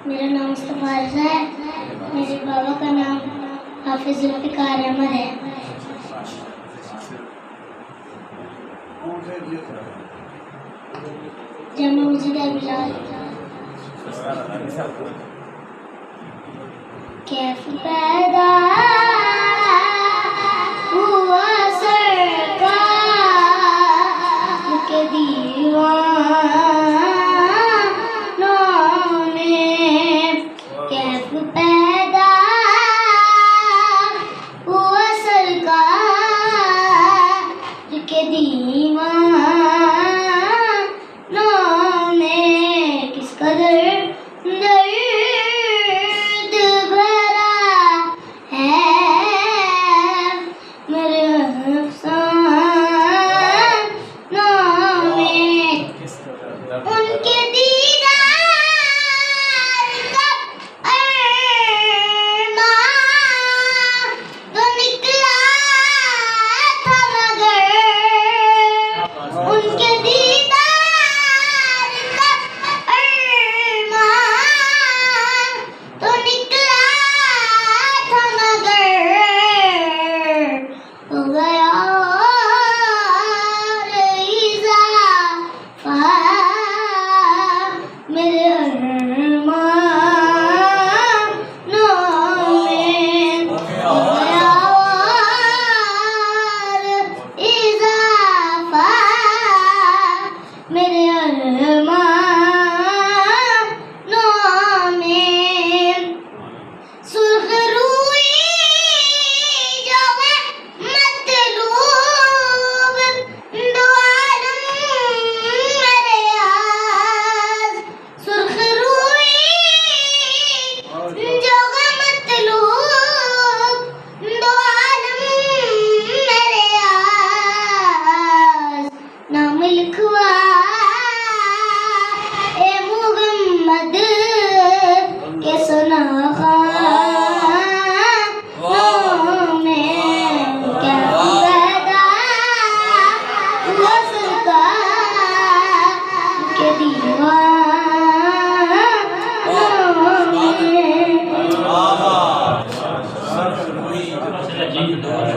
मेरा नाम मुस्तफा रज़ा है। मेरे बाबा का नाम हाफिज जुल्फ़िकार अहमद है। जमा मस्जिद बिलाल। कैफ पैदा हुआ सरकार के दीवानों में, कैफ पैदा हुआ सरकार के दीवानों में, किस कदर दर्द भरा है मेरे अफ़सानों में। उनके दीदार का अरमान तो निकला था, मगर उनके दीदार का अरमान तो निकला था, मगर हो गया इज़ाफ़ा मेरे अरमानों में, हो गया इज़ाफ़ा मेरे अरमानों में। सुर्ख़ रूई जो है मतलूब दो आलम मेरे यार, सुर्ख़ रूई जो है मतलूब दो आलम मेरे यार। नाम लिखवा ए मुहम्मद के सुना खानों में, कैफ पैदा हुआ सरकार के दीवान